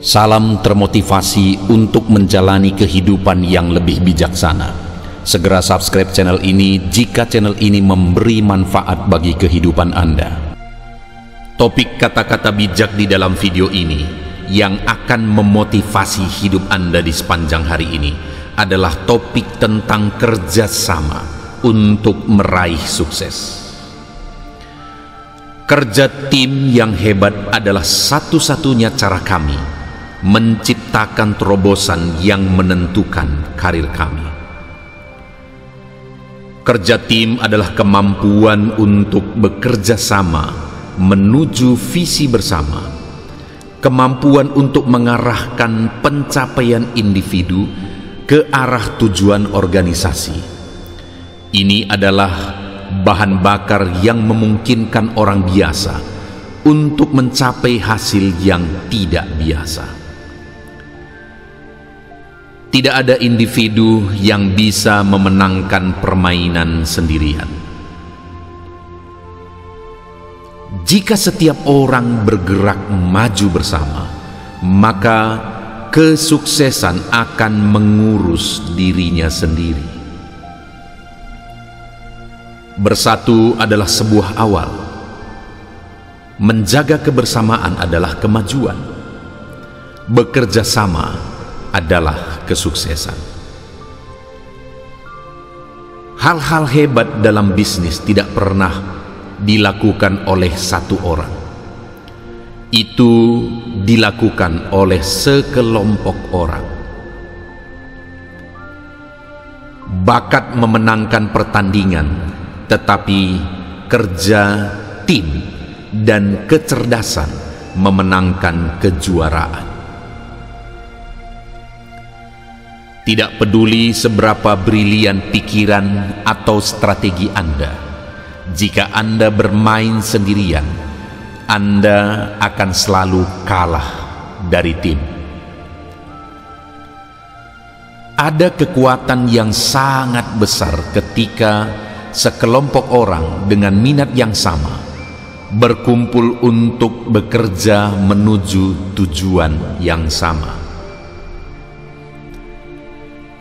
Salam termotivasi untuk menjalani kehidupan yang lebih bijaksana. Segera subscribe channel ini jika channel ini memberi manfaat bagi kehidupan Anda. Topik kata-kata bijak di dalam video ini yang akan memotivasi hidup Anda di sepanjang hari ini adalah topik tentang kerjasama untuk meraih sukses. Kerja tim yang hebat adalah satu-satunya cara kami menciptakan terobosan yang menentukan karir kami. Kerja tim adalah kemampuan untuk bekerja sama menuju visi bersama, kemampuan untuk mengarahkan pencapaian individu ke arah tujuan organisasi. Ini adalah bahan bakar yang memungkinkan orang biasa untuk mencapai hasil yang tidak biasa. Tidak ada individu yang bisa memenangkan permainan sendirian. Jika setiap orang bergerak maju bersama, maka kesuksesan akan mengurus dirinya sendiri. Bersatu adalah sebuah awal. Menjaga kebersamaan adalah kemajuan. Bekerja sama adalah kesuksesan. Hal-hal hebat dalam bisnis tidak pernah dilakukan oleh satu orang. Itu dilakukan oleh sekelompok orang. Bakat memenangkan pertandingan, tetapi kerja tim dan kecerdasan memenangkan kejuaraan. Tidak peduli seberapa brilian pikiran atau strategi Anda, jika Anda bermain sendirian, Anda akan selalu kalah dari tim. Ada kekuatan yang sangat besar ketika sekelompok orang dengan minat yang sama berkumpul untuk bekerja menuju tujuan yang sama.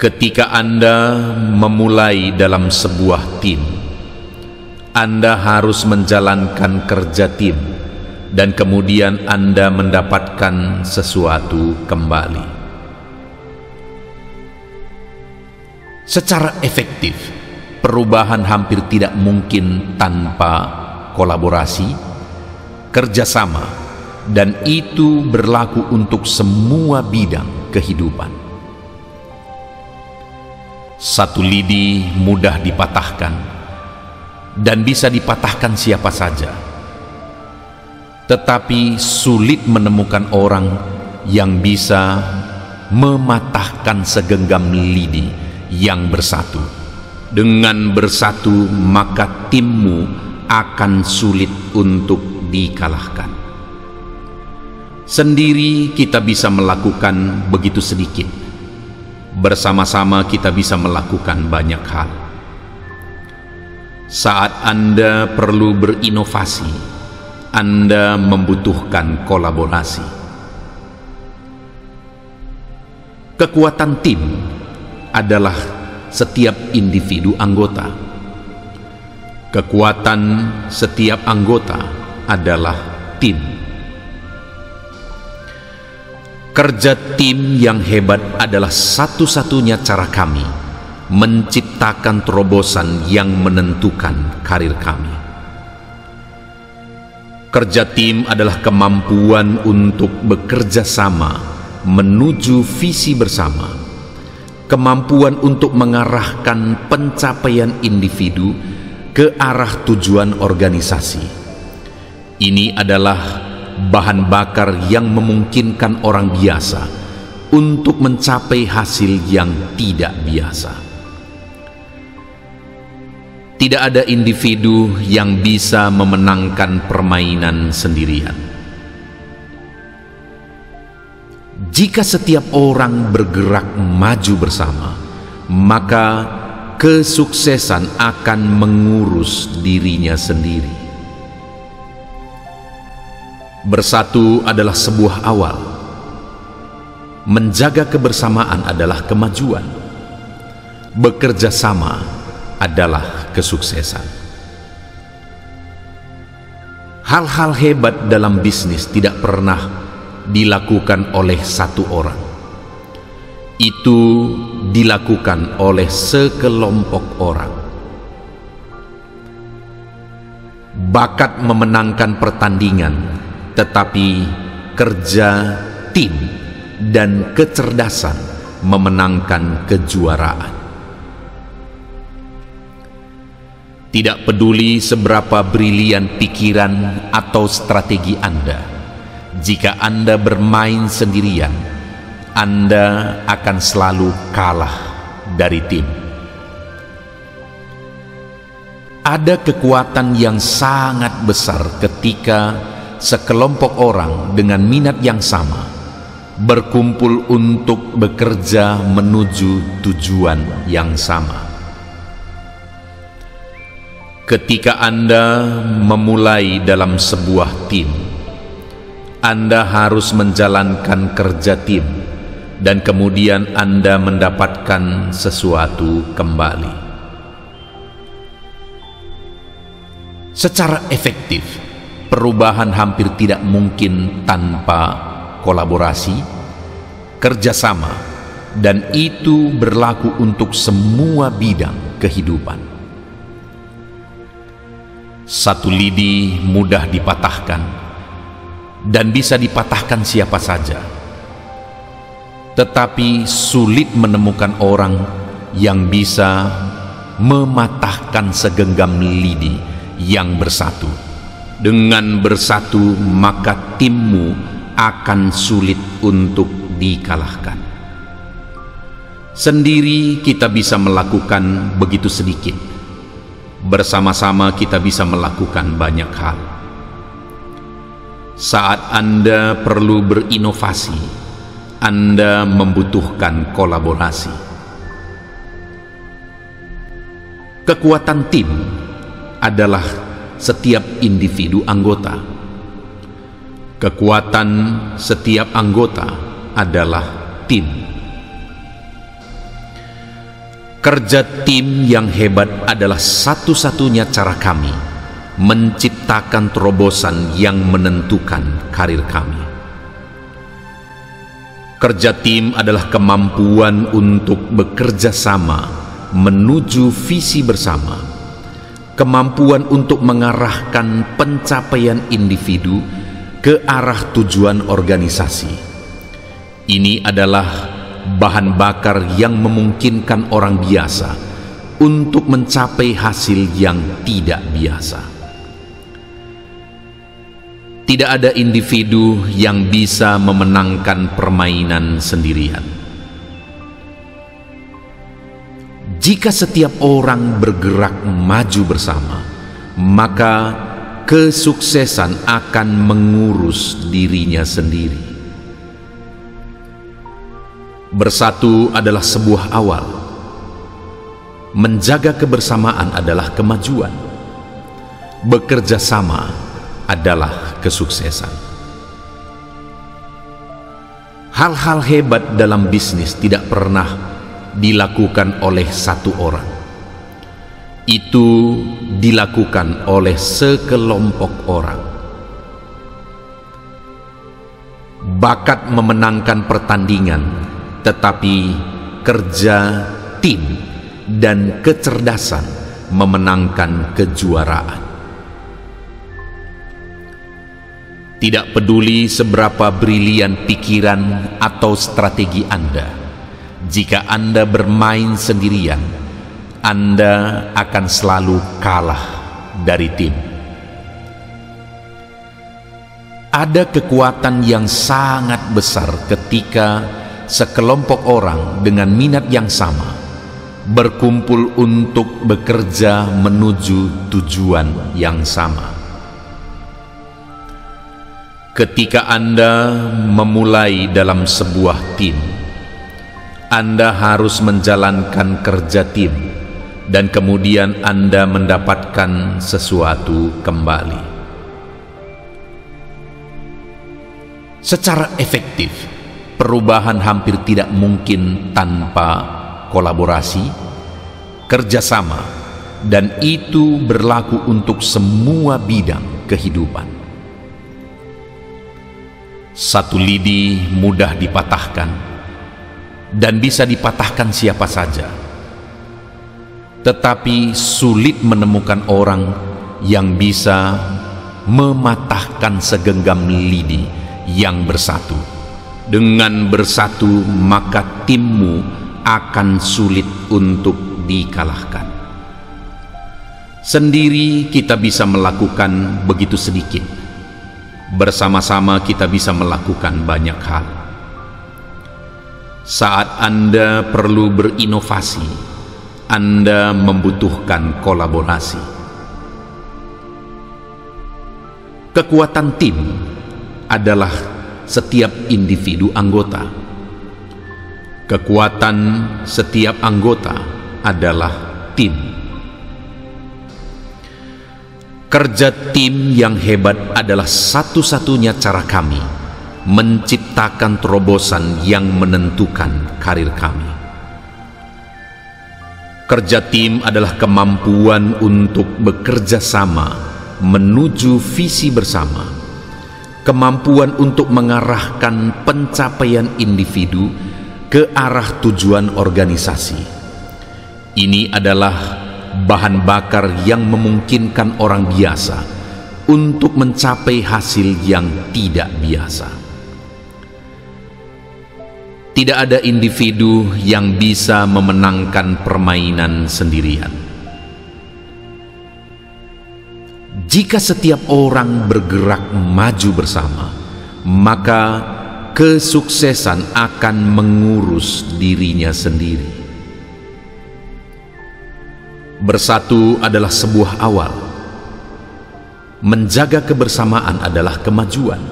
Ketika Anda memulai dalam sebuah tim, Anda harus menjalankan kerja tim dan kemudian Anda mendapatkan sesuatu kembali. Secara efektif, perubahan hampir tidak mungkin tanpa kolaborasi, kerjasama, dan itu berlaku untuk semua bidang kehidupan. Satu lidi mudah dipatahkan dan bisa dipatahkan siapa saja, tetapi sulit menemukan orang yang bisa mematahkan segenggam lidi yang bersatu. Dengan bersatu, maka timmu akan sulit untuk dikalahkan. Sendiri kita bisa melakukan begitu sedikit. Bersama-sama kita bisa melakukan banyak hal. Saat Anda perlu berinovasi, Anda membutuhkan kolaborasi. Kekuatan tim adalah setiap individu anggota. Kekuatan setiap anggota adalah tim. Kerja tim yang hebat adalah satu-satunya cara kami menciptakan terobosan yang menentukan karir kami. Kerja tim adalah kemampuan untuk bekerja sama menuju visi bersama, kemampuan untuk mengarahkan pencapaian individu ke arah tujuan organisasi. Ini adalah bahan bakar yang memungkinkan orang biasa untuk mencapai hasil yang tidak biasa. Tidak ada individu yang bisa memenangkan permainan sendirian. Jika setiap orang bergerak maju bersama, maka kesuksesan akan mengurus dirinya sendiri. Bersatu adalah sebuah awal. Menjaga kebersamaan adalah kemajuan. Bekerja sama adalah kesuksesan. Hal-hal hebat dalam bisnis tidak pernah dilakukan oleh satu orang. Itu dilakukan oleh sekelompok orang. Bakat memenangkan pertandingan, tetapi kerja tim dan kecerdasan memenangkan kejuaraan. Tidak peduli seberapa brilian pikiran atau strategi Anda, jika Anda bermain sendirian, Anda akan selalu kalah dari tim. Ada kekuatan yang sangat besar ketika sekelompok orang dengan minat yang sama berkumpul untuk bekerja menuju tujuan yang sama. Ketika Anda memulai dalam sebuah tim, Anda harus menjalankan kerja tim dan kemudian Anda mendapatkan sesuatu kembali. Secara efektif, perubahan hampir tidak mungkin tanpa kolaborasi, kerjasama, dan itu berlaku untuk semua bidang kehidupan. Satu lidi mudah dipatahkan, dan bisa dipatahkan siapa saja. Tetapi sulit menemukan orang yang bisa mematahkan segenggam lidi yang bersatu. Dengan bersatu, maka timmu akan sulit untuk dikalahkan. Sendiri kita bisa melakukan begitu sedikit. Bersama-sama kita bisa melakukan banyak hal. Saat Anda perlu berinovasi, Anda membutuhkan kolaborasi. Kekuatan tim adalah setiap individu anggota. Kekuatan setiap anggota adalah tim. Kerja tim yang hebat adalah satu-satunya cara kami menciptakan terobosan yang menentukan karir kami. Kerja tim adalah kemampuan untuk bekerja sama menuju visi bersama, kemampuan untuk mengarahkan pencapaian individu ke arah tujuan organisasi. Ini adalah bahan bakar yang memungkinkan orang biasa untuk mencapai hasil yang tidak biasa. Tidak ada individu yang bisa memenangkan permainan sendirian. Jika setiap orang bergerak maju bersama, maka kesuksesan akan mengurus dirinya sendiri. Bersatu adalah sebuah awal. Menjaga kebersamaan adalah kemajuan. Bekerja sama adalah kesuksesan. Hal-hal hebat dalam bisnis tidak pernah dilakukan oleh satu orang. Itu dilakukan oleh sekelompok orang. Bakat memenangkan pertandingan, tetapi kerja tim dan kecerdasan memenangkan kejuaraan. Tidak peduli seberapa brilian pikiran atau strategi Anda, jika Anda bermain sendirian, Anda akan selalu kalah dari tim. Ada kekuatan yang sangat besar ketika sekelompok orang dengan minat yang sama berkumpul untuk bekerja menuju tujuan yang sama. Ketika Anda memulai dalam sebuah tim, Anda harus menjalankan kerja tim dan kemudian Anda mendapatkan sesuatu kembali. Secara efektif, perubahan hampir tidak mungkin tanpa kolaborasi, kerjasama, dan itu berlaku untuk semua bidang kehidupan. Satu lidi mudah dipatahkan, dan bisa dipatahkan siapa saja. Tetapi sulit menemukan orang yang bisa mematahkan segenggam lidi yang bersatu. Dengan bersatu, maka timmu akan sulit untuk dikalahkan. Sendiri kita bisa melakukan begitu sedikit. Bersama-sama kita bisa melakukan banyak hal. Saat Anda perlu berinovasi, Anda membutuhkan kolaborasi. Kekuatan tim adalah setiap individu anggota. Kekuatan setiap anggota adalah tim. Kerja tim yang hebat adalah satu-satunya cara kami menciptakan terobosan yang menentukan karir kami. Kerja tim adalah kemampuan untuk bekerja sama menuju visi bersama, kemampuan untuk mengarahkan pencapaian individu ke arah tujuan organisasi. Ini adalah bahan bakar yang memungkinkan orang biasa untuk mencapai hasil yang tidak biasa. Tidak ada individu yang bisa memenangkan permainan sendirian. Jika setiap orang bergerak maju bersama, maka kesuksesan akan mengurus dirinya sendiri. Bersatu adalah sebuah awal. Menjaga kebersamaan adalah kemajuan.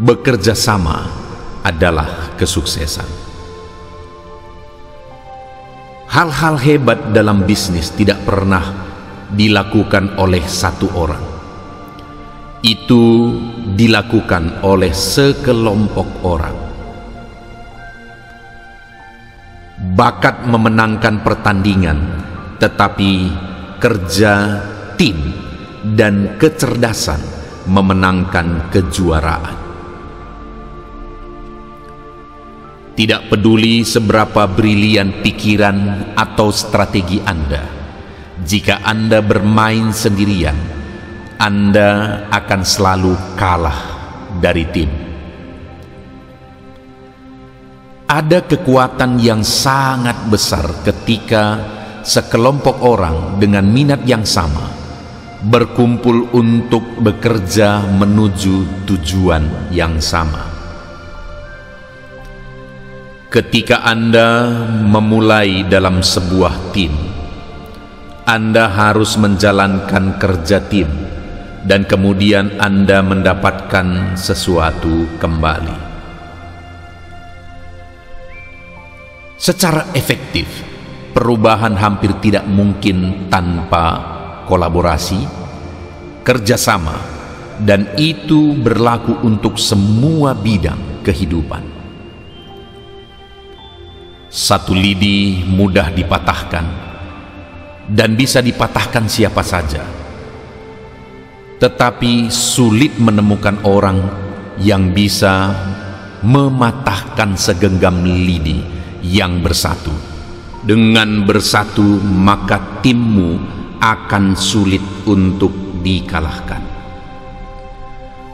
Bekerja sama adalah kesuksesan. Hal-hal hebat dalam bisnis tidak pernah dilakukan oleh satu orang. Itu dilakukan oleh sekelompok orang. Bakat memenangkan pertandingan, tetapi kerja tim dan kecerdasan memenangkan kejuaraan. Tidak peduli seberapa brilian pikiran atau strategi Anda, jika Anda bermain sendirian, Anda akan selalu kalah dari tim. Ada kekuatan yang sangat besar ketika sekelompok orang dengan minat yang sama berkumpul untuk bekerja menuju tujuan yang sama. Ketika Anda memulai dalam sebuah tim, Anda harus menjalankan kerja tim, dan kemudian Anda mendapatkan sesuatu kembali. Secara efektif, perubahan hampir tidak mungkin tanpa kolaborasi, kerjasama, dan itu berlaku untuk semua bidang kehidupan. Satu lidi mudah dipatahkan, dan bisa dipatahkan siapa saja. Tetapi sulit menemukan orang yang bisa mematahkan segenggam lidi yang bersatu. Dengan bersatu, maka timmu akan sulit untuk dikalahkan.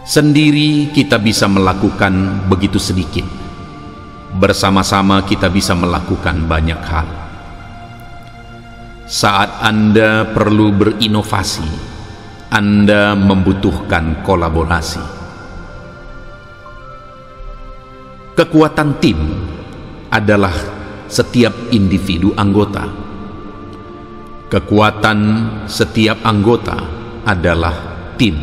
Sendiri kita bisa melakukan begitu sedikit. Bersama-sama kita bisa melakukan banyak hal. Saat Anda perlu berinovasi, Anda membutuhkan kolaborasi. Kekuatan tim adalah setiap individu anggota. Kekuatan setiap anggota adalah tim.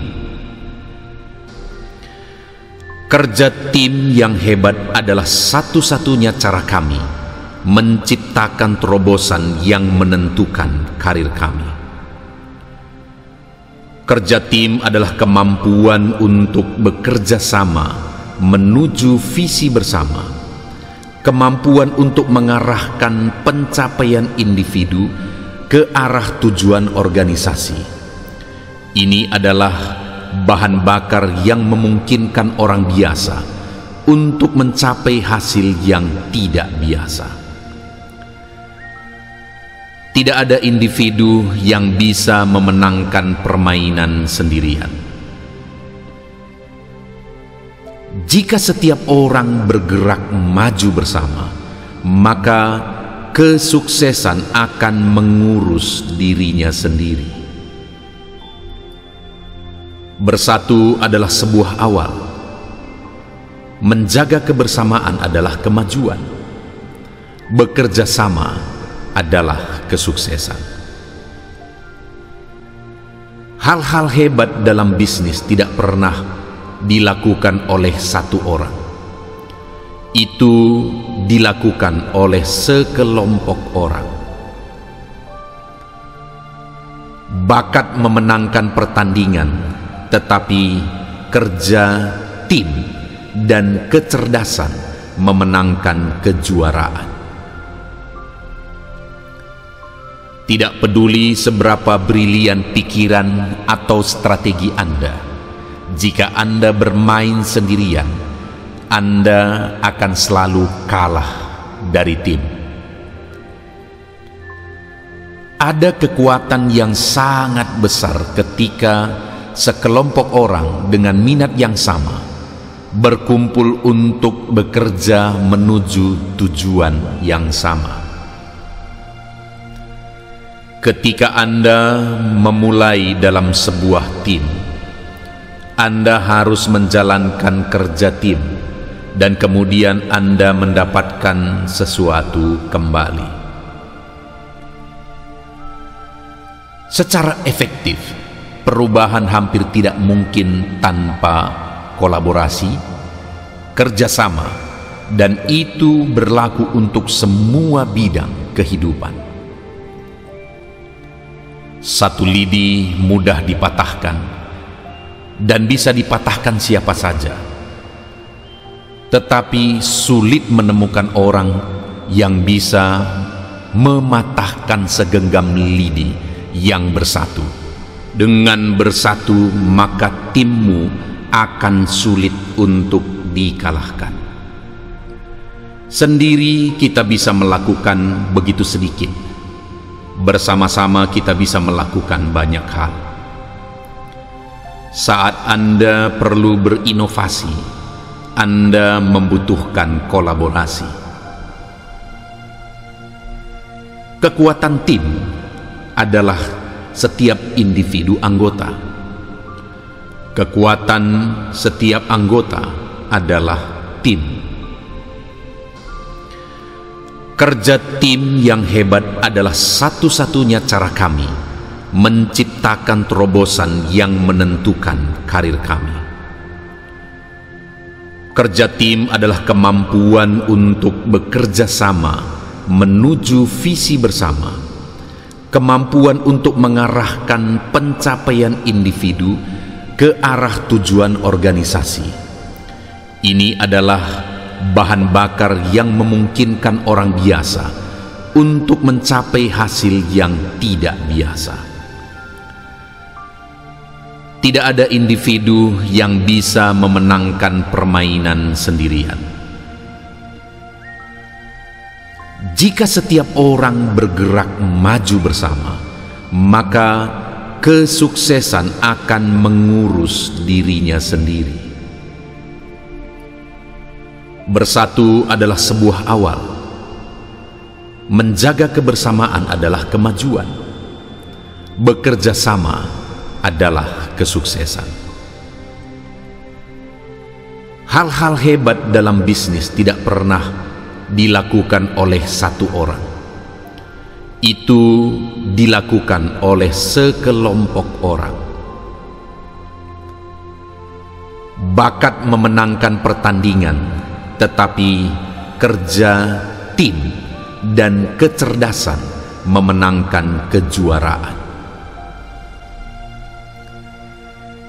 Kerja tim yang hebat adalah satu-satunya cara kami menciptakan terobosan yang menentukan karir kami. Kerja tim adalah kemampuan untuk bekerja sama menuju visi bersama, kemampuan untuk mengarahkan pencapaian individu ke arah tujuan organisasi. Ini adalah bahan bakar yang memungkinkan orang biasa untuk mencapai hasil yang tidak biasa. Tidak ada individu yang bisa memenangkan permainan sendirian. Jika setiap orang bergerak maju bersama, maka kesuksesan akan mengurus dirinya sendiri. Bersatu adalah sebuah awal. Menjaga kebersamaan adalah kemajuan. Bekerja sama adalah kesuksesan. Hal-hal hebat dalam bisnis tidak pernah dilakukan oleh satu orang. Itu dilakukan oleh sekelompok orang. Bakat memenangkan pertandingan, tetapi kerja tim dan kecerdasan memenangkan kejuaraan. Tidak peduli seberapa brilian pikiran atau strategi Anda, jika Anda bermain sendirian, Anda akan selalu kalah dari tim. Ada kekuatan yang sangat besar ketika sekelompok orang dengan minat yang sama berkumpul untuk bekerja menuju tujuan yang sama. Ketika Anda memulai dalam sebuah tim, Anda harus menjalankan kerja tim, dan kemudian Anda mendapatkan sesuatu kembali. Secara efektif, perubahan hampir tidak mungkin tanpa kolaborasi, kerjasama, dan itu berlaku untuk semua bidang kehidupan. Satu lidi mudah dipatahkan, dan bisa dipatahkan siapa saja. Tetapi sulit menemukan orang yang bisa mematahkan segenggam lidi yang bersatu. Dengan bersatu, maka timmu akan sulit untuk dikalahkan. Sendiri kita bisa melakukan begitu sedikit. Bersama-sama kita bisa melakukan banyak hal. Saat Anda perlu berinovasi, Anda membutuhkan kolaborasi. Kekuatan tim adalah setiap individu anggota. Kekuatan setiap anggota adalah tim. Kerja tim yang hebat adalah satu-satunya cara kami menciptakan terobosan yang menentukan karir kami. Kerja tim adalah kemampuan untuk bekerja sama menuju visi bersama, kemampuan untuk mengarahkan pencapaian individu ke arah tujuan organisasi. Ini adalah bahan bakar yang memungkinkan orang biasa untuk mencapai hasil yang tidak biasa. Tidak ada individu yang bisa memenangkan permainan sendirian. Jika setiap orang bergerak maju bersama, maka kesuksesan akan mengurus dirinya sendiri. Bersatu adalah sebuah awal. Menjaga kebersamaan adalah kemajuan. Bekerja sama adalah kesuksesan. Hal-hal hebat dalam bisnis tidak pernah dilakukan oleh satu orang. Itu dilakukan oleh sekelompok orang. Bakat memenangkan pertandingan, tetapi kerja tim dan kecerdasan memenangkan kejuaraan.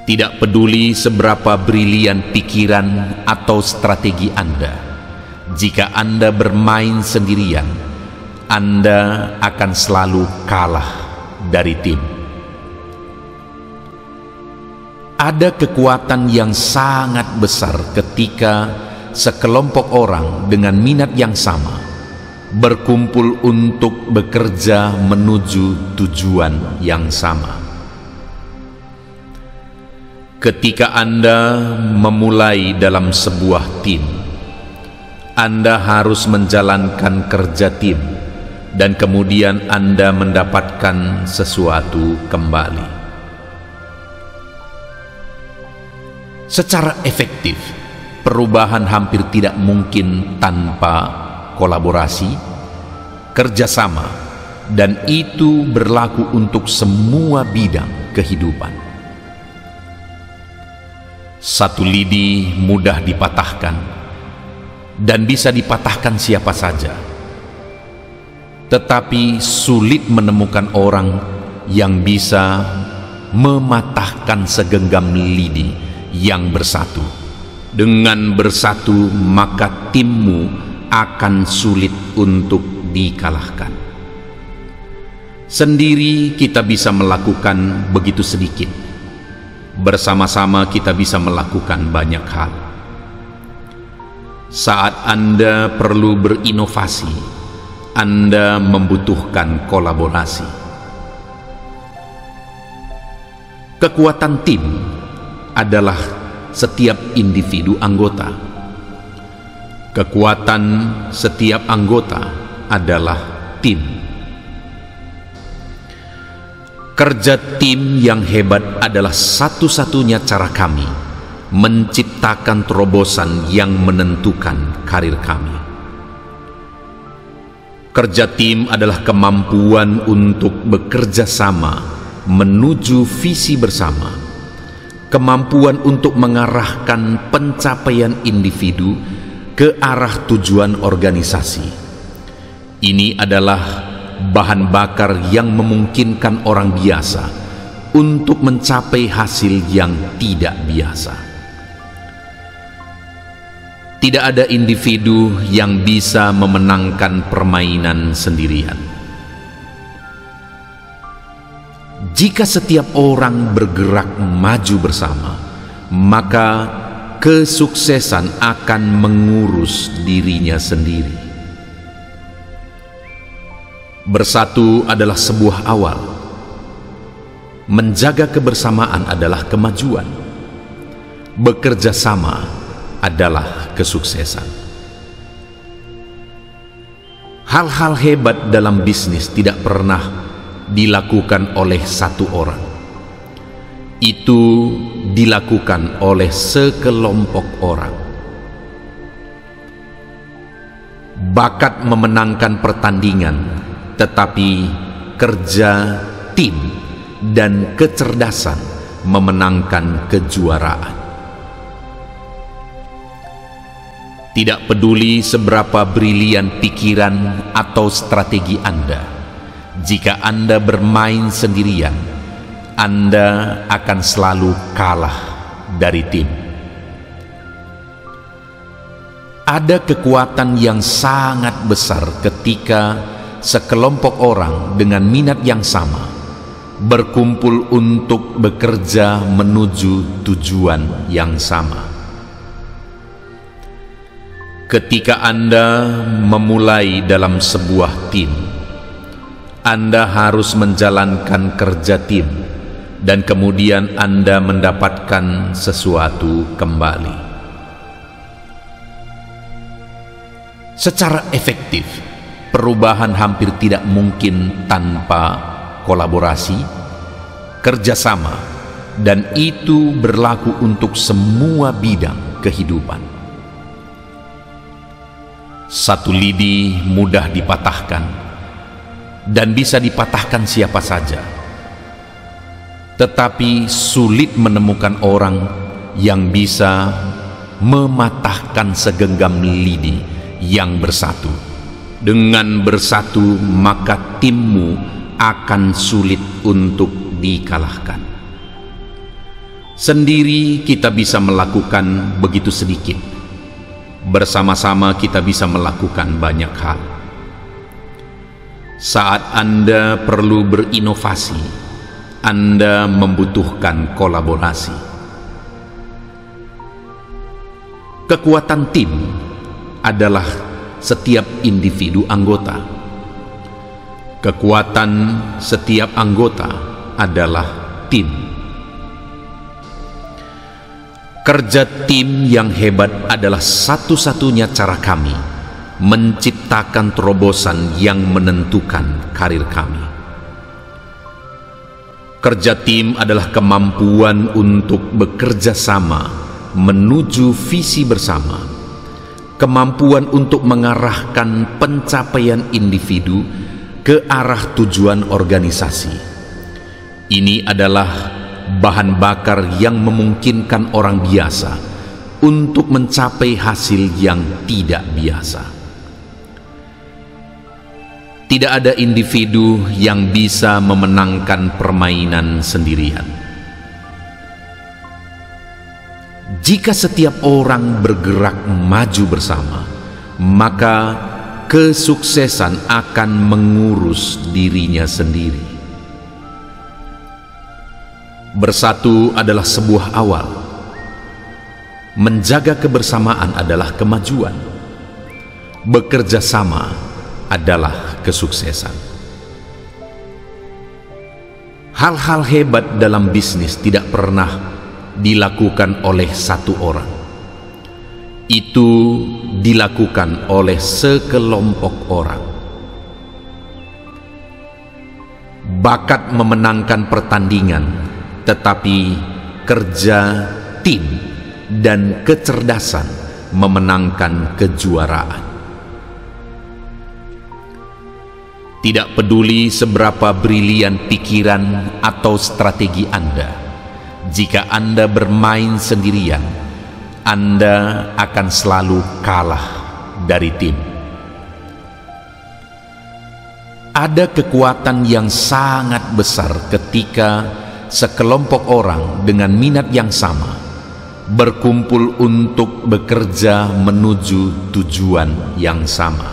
Tidak peduli seberapa brilian pikiran atau strategi Anda, jika Anda bermain sendirian, Anda akan selalu kalah dari tim. Ada kekuatan yang sangat besar ketika sekelompok orang dengan minat yang sama berkumpul untuk bekerja menuju tujuan yang sama. Ketika Anda memulai dalam sebuah tim, Anda harus menjalankan kerja tim, dan kemudian Anda mendapatkan sesuatu kembali. Secara efektif, perubahan hampir tidak mungkin tanpa kolaborasi, kerjasama, dan itu berlaku untuk semua bidang kehidupan. Satu lidi mudah dipatahkan, dan bisa dipatahkan siapa saja. Tetapi sulit menemukan orang yang bisa mematahkan segenggam lidi yang bersatu. Dengan bersatu, maka timmu akan sulit untuk dikalahkan. Sendiri kita bisa melakukan begitu sedikit. Bersama-sama kita bisa melakukan banyak hal. Saat Anda perlu berinovasi, Anda membutuhkan kolaborasi. Kekuatan tim adalah setiap individu anggota. Kekuatan setiap anggota adalah tim. Kerja tim yang hebat adalah satu-satunya cara kami menciptakan terobosan yang menentukan karir kami. Kerja tim adalah kemampuan untuk bekerja sama menuju visi bersama, kemampuan untuk mengarahkan pencapaian individu ke arah tujuan organisasi. Ini adalah bahan bakar yang memungkinkan orang biasa untuk mencapai hasil yang tidak biasa. Tidak ada individu yang bisa memenangkan permainan sendirian. Jika setiap orang bergerak maju bersama, maka kesuksesan akan mengurus dirinya sendiri. Bersatu adalah sebuah awal. Menjaga kebersamaan adalah kemajuan. Bekerja sama adalah kesuksesan. Hal-hal hebat dalam bisnis tidak pernah dilakukan oleh satu orang. Itu dilakukan oleh sekelompok orang. Bakat memenangkan pertandingan, tetapi kerja tim dan kecerdasan memenangkan kejuaraan. Tidak peduli seberapa brilian pikiran atau strategi Anda, jika Anda bermain sendirian, Anda akan selalu kalah dari tim. Ada kekuatan yang sangat besar ketika sekelompok orang dengan minat yang sama berkumpul untuk bekerja menuju tujuan yang sama. Ketika Anda memulai dalam sebuah tim, Anda harus menjalankan kerja tim, dan kemudian Anda mendapatkan sesuatu kembali. Secara efektif, perubahan hampir tidak mungkin tanpa kolaborasi, kerjasama, dan itu berlaku untuk semua bidang kehidupan. Satu lidi mudah dipatahkan, dan bisa dipatahkan siapa saja. Tetapi sulit menemukan orang yang bisa mematahkan segenggam lidi yang bersatu. Dengan bersatu, maka timmu akan sulit untuk dikalahkan. Sendiri kita bisa melakukan begitu sedikit, bersama-sama kita bisa melakukan banyak hal. Saat Anda perlu berinovasi, Anda membutuhkan kolaborasi. Kekuatan tim adalah setiap individu anggota. Kekuatan setiap anggota adalah tim. Kerja tim yang hebat adalah satu-satunya cara kami menciptakan terobosan yang menentukan karir kami. Kerja tim adalah kemampuan untuk bekerja sama menuju visi bersama, kemampuan untuk mengarahkan pencapaian individu ke arah tujuan organisasi. Ini adalah bahan bakar yang memungkinkan orang biasa untuk mencapai hasil yang tidak biasa. Tidak ada individu yang bisa memenangkan permainan sendirian. Jika setiap orang bergerak maju bersama, maka kesuksesan akan mengurus dirinya sendiri. Bersatu adalah sebuah awal. Menjaga kebersamaan adalah kemajuan. Bekerja sama adalah kesuksesan. Hal-hal hebat dalam bisnis tidak pernah dilakukan oleh satu orang. Itu dilakukan oleh sekelompok orang. Bakat memenangkan pertandingan, tetapi kerja tim dan kecerdasan memenangkan kejuaraan. Tidak peduli seberapa brilian pikiran atau strategi Anda, jika Anda bermain sendirian, Anda akan selalu kalah dari tim. Ada kekuatan yang sangat besar ketika sekelompok orang dengan minat yang sama berkumpul untuk bekerja menuju tujuan yang sama.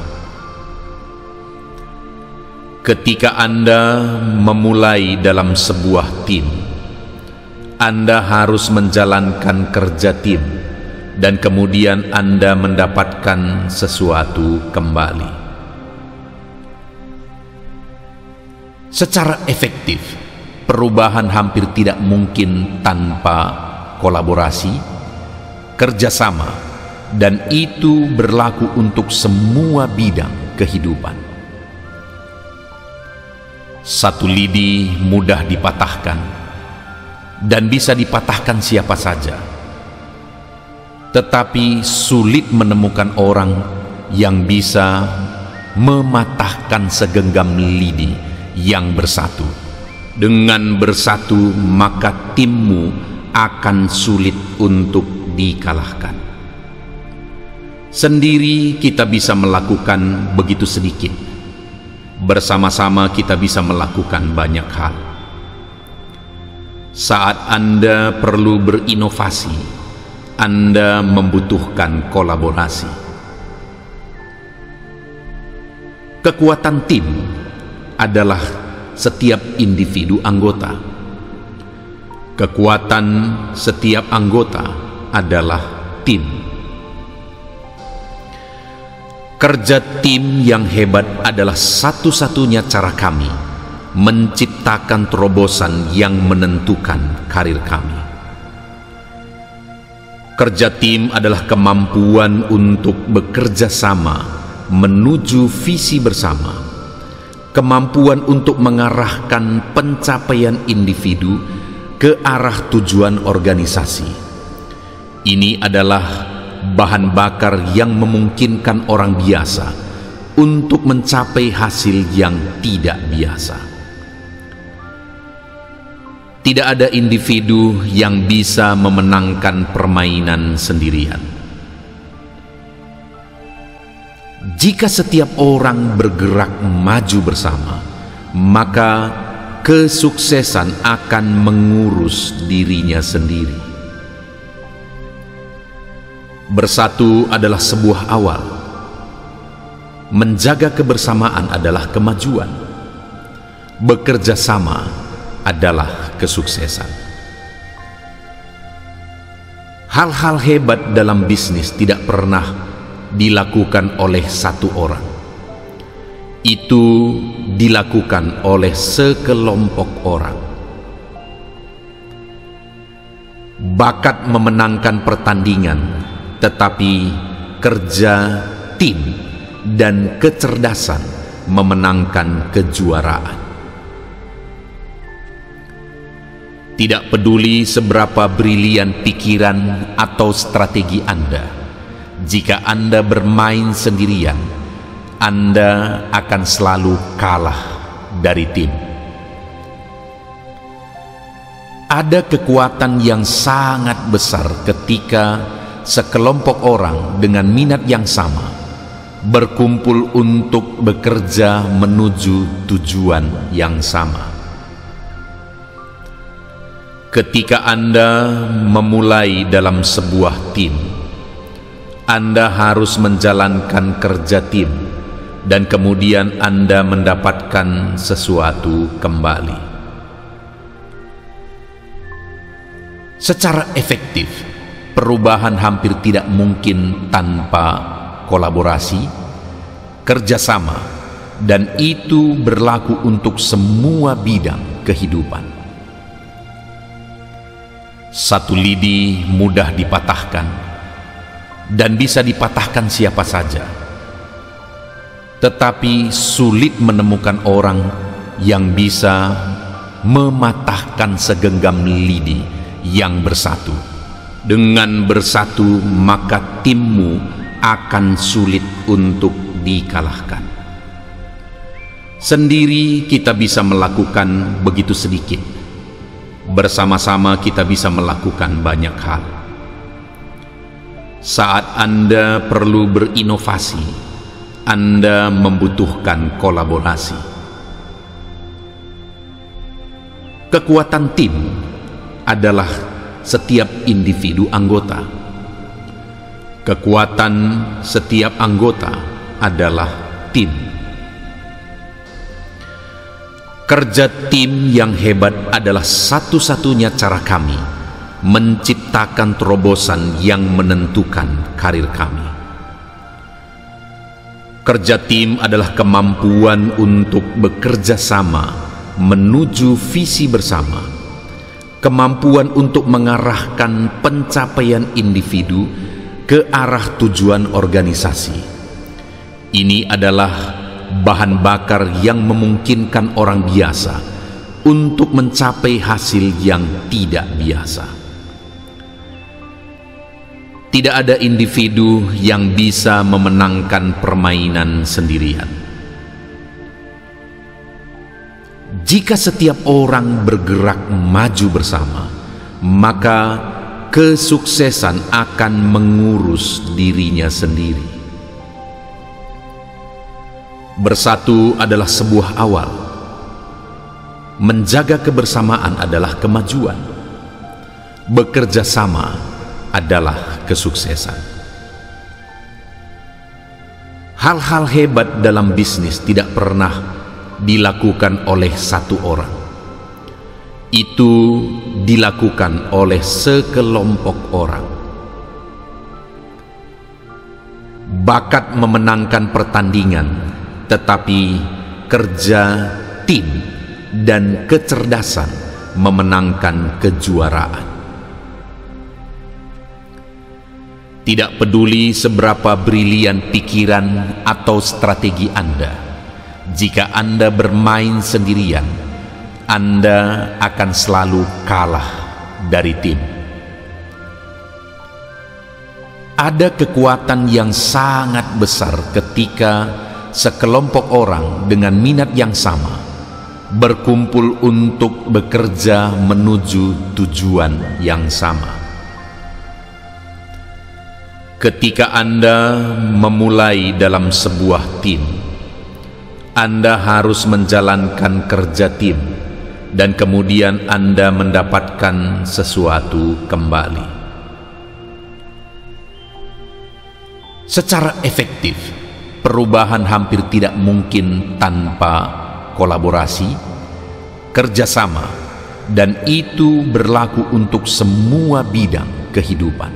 Ketika Anda memulai dalam sebuah tim, Anda harus menjalankan kerja tim dan kemudian Anda mendapatkan sesuatu kembali. Secara efektif, perubahan hampir tidak mungkin tanpa kolaborasi, kerjasama, dan itu berlaku untuk semua bidang kehidupan. Satu lidi mudah dipatahkan, dan bisa dipatahkan siapa saja. Tetapi sulit menemukan orang yang bisa mematahkan segenggam lidi yang bersatu. Dengan bersatu, maka timmu akan sulit untuk dikalahkan. Sendiri kita bisa melakukan begitu sedikit. Bersama-sama kita bisa melakukan banyak hal. Saat Anda perlu berinovasi, Anda membutuhkan kolaborasi. Kekuatan tim adalah setiap individu anggota. Kekuatan setiap anggota adalah tim. Kerja tim yang hebat adalah satu-satunya cara kami menciptakan terobosan yang menentukan karir kami. Kerja tim adalah kemampuan untuk bekerja sama menuju visi bersama, kemampuan untuk mengarahkan pencapaian individu ke arah tujuan organisasi. Ini adalah bahan bakar yang memungkinkan orang biasa untuk mencapai hasil yang tidak biasa. Tidak ada individu yang bisa memenangkan permainan sendirian. Jika setiap orang bergerak maju bersama, maka kesuksesan akan mengurus dirinya sendiri. Bersatu adalah sebuah awal. Menjaga kebersamaan adalah kemajuan. Bekerja sama adalah kesuksesan. Hal-hal hebat dalam bisnis tidak pernah dilakukan oleh satu orang. Itu dilakukan oleh sekelompok orang. Bakat memenangkan pertandingan, tetapi kerja tim dan kecerdasan memenangkan kejuaraan. Tidak peduli seberapa brilian pikiran atau strategi Anda, jika Anda bermain sendirian, Anda akan selalu kalah dari tim. Ada kekuatan yang sangat besar ketika sekelompok orang dengan minat yang sama berkumpul untuk bekerja menuju tujuan yang sama. Ketika Anda memulai dalam sebuah tim, Anda harus menjalankan kerja tim, dan kemudian Anda mendapatkan sesuatu kembali. Secara efektif, perubahan hampir tidak mungkin tanpa kolaborasi, kerjasama, dan itu berlaku untuk semua bidang kehidupan. Satu lidi mudah dipatahkan, dan bisa dipatahkan siapa saja. Tetapi sulit menemukan orang yang bisa mematahkan segenggam lidi yang bersatu. Dengan bersatu, maka timmu akan sulit untuk dikalahkan. Sendiri kita bisa melakukan begitu sedikit. Bersama-sama kita bisa melakukan banyak hal. Saat Anda perlu berinovasi, Anda membutuhkan kolaborasi. Kekuatan tim adalah setiap individu anggota. Kekuatan setiap anggota adalah tim. Kerja tim yang hebat adalah satu-satunya cara kami menciptakan terobosan yang menentukan karir kami. Kerja tim adalah kemampuan untuk bekerja sama menuju visi bersama, kemampuan untuk mengarahkan pencapaian individu ke arah tujuan organisasi. Ini adalah bahan bakar yang memungkinkan orang biasa untuk mencapai hasil yang tidak biasa. Tidak ada individu yang bisa memenangkan permainan sendirian. Jika setiap orang bergerak maju bersama, maka kesuksesan akan mengurus dirinya sendiri. Bersatu adalah sebuah awal. Menjaga kebersamaan adalah kemajuan. Bekerja sama adalah kesuksesan. Hal-hal hebat dalam bisnis tidak pernah dilakukan oleh satu orang. Itu dilakukan oleh sekelompok orang. Bakat memenangkan pertandingan, tetapi kerja tim dan kecerdasan memenangkan kejuaraan. Tidak peduli seberapa brilian pikiran atau strategi Anda, jika Anda bermain sendirian, Anda akan selalu kalah dari tim. Ada kekuatan yang sangat besar ketika sekelompok orang dengan minat yang sama berkumpul untuk bekerja menuju tujuan yang sama. Ketika Anda memulai dalam sebuah tim, Anda harus menjalankan kerja tim, dan kemudian Anda mendapatkan sesuatu kembali. Secara efektif, perubahan hampir tidak mungkin tanpa kolaborasi, kerjasama, dan itu berlaku untuk semua bidang kehidupan.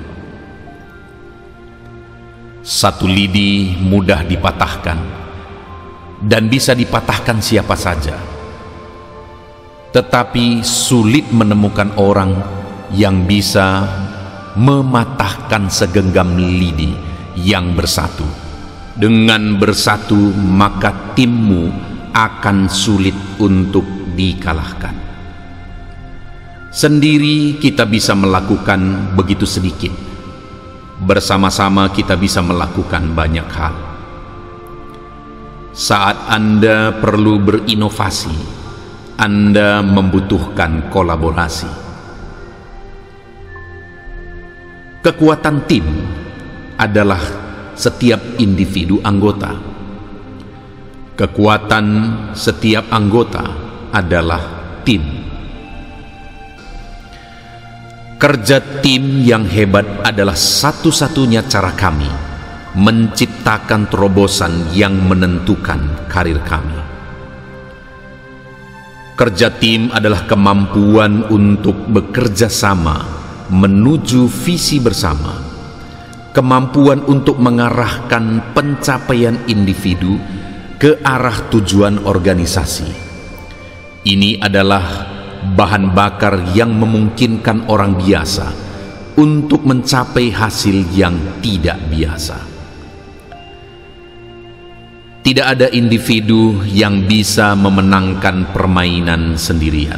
Satu lidi mudah dipatahkan, dan bisa dipatahkan siapa saja. Tetapi sulit menemukan orang yang bisa mematahkan segenggam lidi yang bersatu. Dengan bersatu, maka timmu akan sulit untuk dikalahkan. Sendiri kita bisa melakukan begitu sedikit. Bersama-sama kita bisa melakukan banyak hal. Saat Anda perlu berinovasi, Anda membutuhkan kolaborasi. Kekuatan tim adalah setiap individu anggota. Kekuatan setiap anggota adalah tim. Kerja tim yang hebat adalah satu-satunya cara kami menciptakan terobosan yang menentukan karir kami. Kerja tim adalah kemampuan untuk bekerja sama menuju visi bersama, kemampuan untuk mengarahkan pencapaian individu ke arah tujuan organisasi. Ini adalah bahan bakar yang memungkinkan orang biasa untuk mencapai hasil yang tidak biasa. Tidak ada individu yang bisa memenangkan permainan sendirian.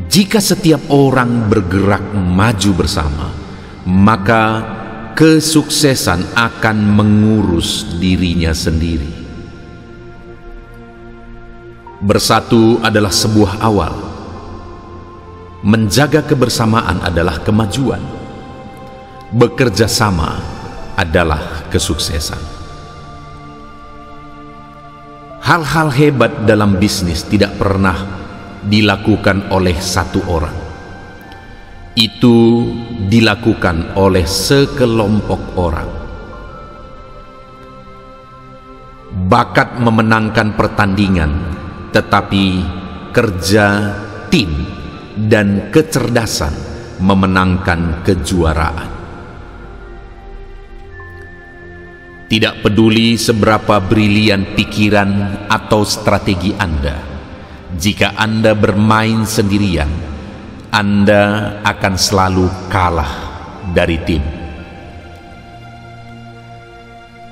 Jika setiap orang bergerak maju bersama, maka kesuksesan akan mengurus dirinya sendiri. Bersatu adalah sebuah awal. Menjaga kebersamaan adalah kemajuan. Bekerja sama adalah kesuksesan. Hal-hal hebat dalam bisnis tidak pernah dilakukan oleh satu orang. Itu dilakukan oleh sekelompok orang. Bakat memenangkan pertandingan, tetapi kerja tim dan kecerdasan memenangkan kejuaraan. Tidak peduli seberapa brilian pikiran atau strategi Anda, jika Anda bermain sendirian, Anda akan selalu kalah dari tim.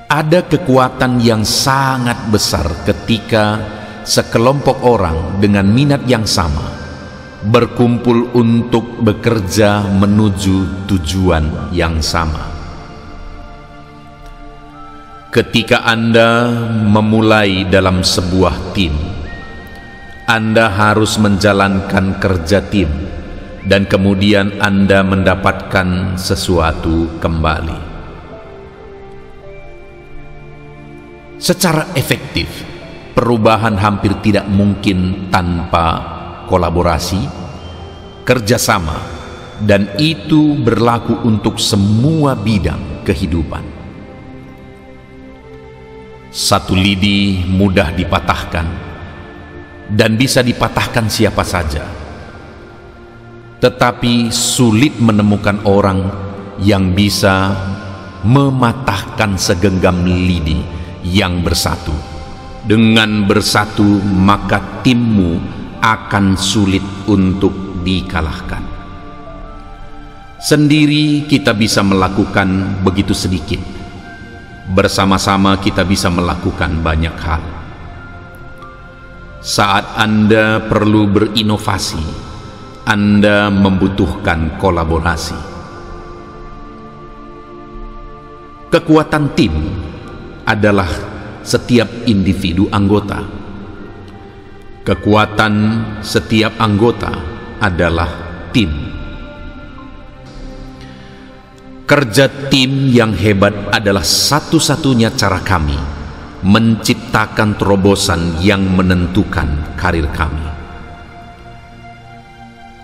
Ada kekuatan yang sangat besar ketika sekelompok orang dengan minat yang sama berkumpul untuk bekerja menuju tujuan yang sama. Ketika Anda memulai dalam sebuah tim, Anda harus menjalankan kerja tim, dan kemudian Anda mendapatkan sesuatu kembali. Secara efektif, perubahan hampir tidak mungkin tanpa kolaborasi, kerjasama, dan itu berlaku untuk semua bidang kehidupan. Satu lidi mudah dipatahkan, dan bisa dipatahkan siapa saja. Tetapi sulit menemukan orang yang bisa mematahkan segenggam lidi yang bersatu. Dengan bersatu, maka timmu akan sulit untuk dikalahkan. Sendiri kita bisa melakukan begitu sedikit. Bersama-sama kita bisa melakukan banyak hal. Saat Anda perlu berinovasi, Anda membutuhkan kolaborasi. Kekuatan tim adalah setiap individu anggota. Kekuatan setiap anggota adalah tim. Kerja tim yang hebat adalah satu-satunya cara kami menciptakan terobosan yang menentukan karir kami.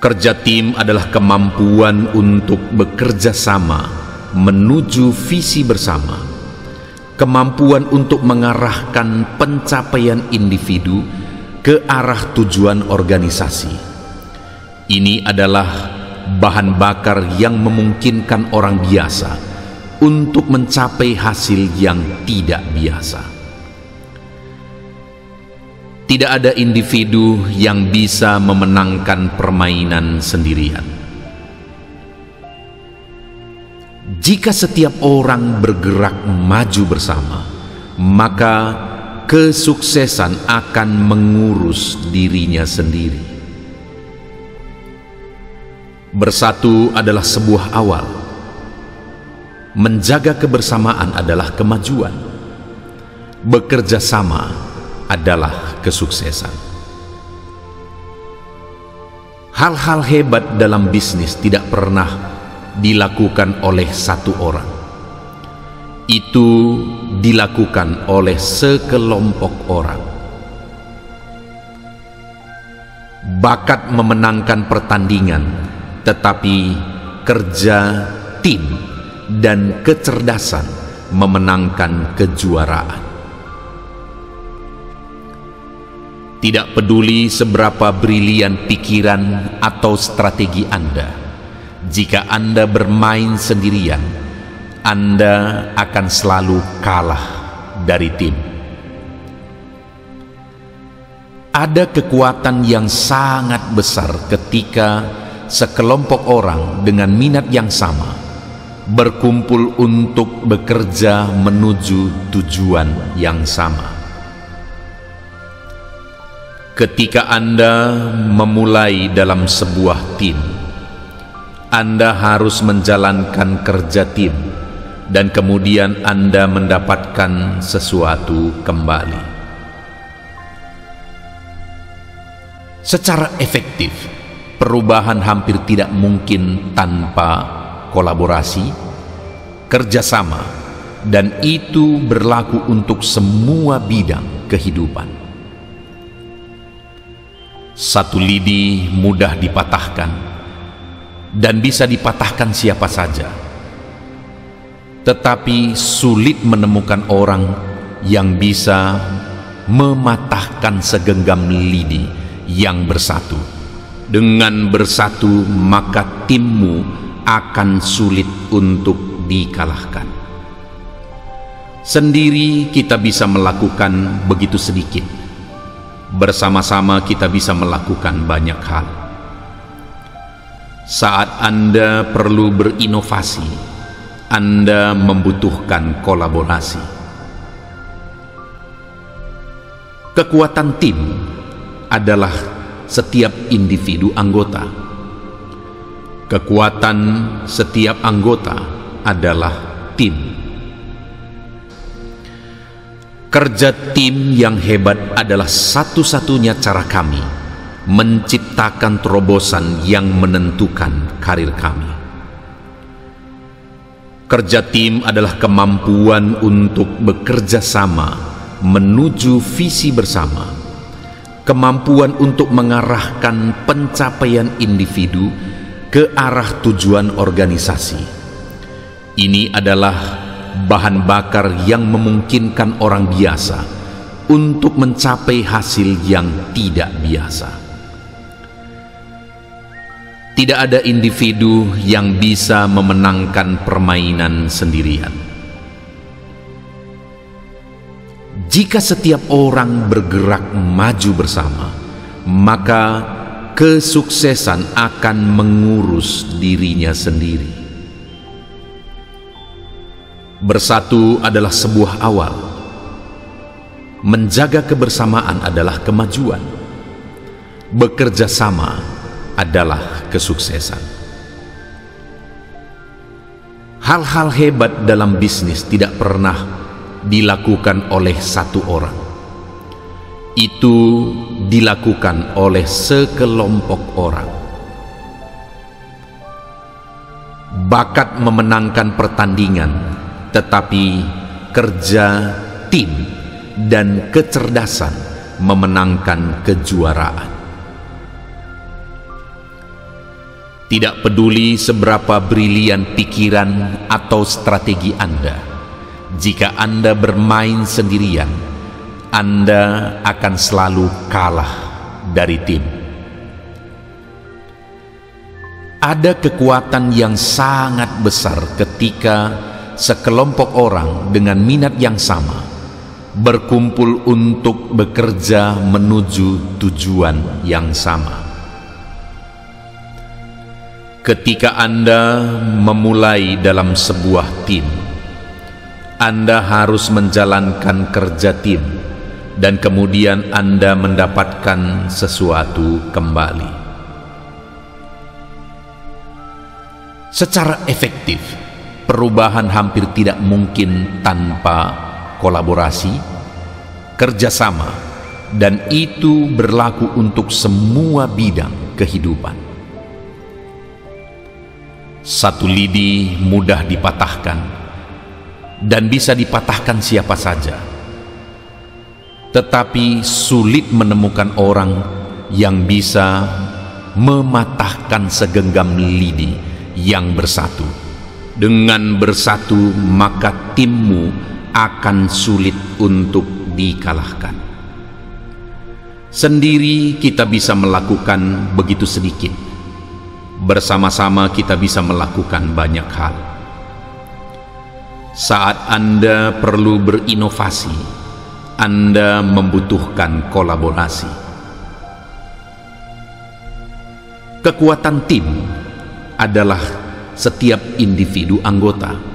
Kerja tim adalah kemampuan untuk bekerja sama menuju visi bersama, kemampuan untuk mengarahkan pencapaian individu ke arah tujuan organisasi. Ini adalah bahan bakar yang memungkinkan orang biasa untuk mencapai hasil yang tidak biasa. Tidak ada individu yang bisa memenangkan permainan sendirian. Jika setiap orang bergerak maju bersama, maka kesuksesan akan mengurus dirinya sendiri. Bersatu adalah sebuah awal. Menjaga kebersamaan adalah kemajuan. Bekerja sama adalah kesuksesan. Hal-hal hebat dalam bisnis tidak pernah dilakukan oleh satu orang. Itu dilakukan oleh sekelompok orang. Bakat memenangkan pertandingan, tetapi kerja tim dan kecerdasan memenangkan kejuaraan. Tidak peduli seberapa brilian pikiran atau strategi Anda, jika Anda bermain sendirian, Anda akan selalu kalah dari tim. Ada kekuatan yang sangat besar ketika sekelompok orang dengan minat yang sama berkumpul untuk bekerja menuju tujuan yang sama. Ketika Anda memulai dalam sebuah tim, Anda harus menjalankan kerja tim, dan kemudian Anda mendapatkan sesuatu kembali. Secara efektif, perubahan hampir tidak mungkin tanpa kolaborasi, kerjasama, dan itu berlaku untuk semua bidang kehidupan. Satu lidi mudah dipatahkan, dan bisa dipatahkan siapa saja. Tetapi sulit menemukan orang yang bisa mematahkan segenggam lidi yang bersatu. Dengan bersatu, maka timmu akan sulit untuk dikalahkan. Sendiri kita bisa melakukan begitu sedikit. Bersama-sama kita bisa melakukan banyak hal. Saat Anda perlu berinovasi, Anda membutuhkan kolaborasi. Kekuatan tim adalah setiap individu anggota. Kekuatan setiap anggota adalah tim. Kerja tim yang hebat adalah satu-satunya cara kami menciptakan terobosan yang menentukan karir kami. Kerja tim adalah kemampuan untuk bekerja sama menuju visi bersama, kemampuan untuk mengarahkan pencapaian individu ke arah tujuan organisasi. Ini adalah bahan bakar yang memungkinkan orang biasa untuk mencapai hasil yang tidak biasa. Tidak ada individu yang bisa memenangkan permainan sendirian. Jika setiap orang bergerak maju bersama, maka kesuksesan akan mengurus dirinya sendiri. Bersatu adalah sebuah awal. Menjaga kebersamaan adalah kemajuan. Bekerja sama adalah kesuksesan. Hal-hal hebat dalam bisnis tidak pernah dilakukan oleh satu orang. Itu dilakukan oleh sekelompok orang. Bakat memenangkan pertandingan, tetapi kerja tim dan kecerdasan memenangkan kejuaraan. Tidak peduli seberapa brilian pikiran atau strategi Anda, jika Anda bermain sendirian, Anda akan selalu kalah dari tim. Ada kekuatan yang sangat besar ketika sekelompok orang dengan minat yang sama berkumpul untuk bekerja menuju tujuan yang sama. Ketika Anda memulai dalam sebuah tim, Anda harus menjalankan kerja tim, dan kemudian Anda mendapatkan sesuatu kembali. Secara efektif, perubahan hampir tidak mungkin tanpa kolaborasi, kerjasama, dan itu berlaku untuk semua bidang kehidupan. Satu lidi mudah dipatahkan, dan bisa dipatahkan siapa saja. Tetapi sulit menemukan orang yang bisa mematahkan segenggam lidi yang bersatu. Dengan bersatu, maka timmu akan sulit untuk dikalahkan. Sendiri kita bisa melakukan begitu sedikit. Bersama-sama kita bisa melakukan banyak hal. Saat Anda perlu berinovasi, Anda membutuhkan kolaborasi. Kekuatan tim adalah setiap individu anggota.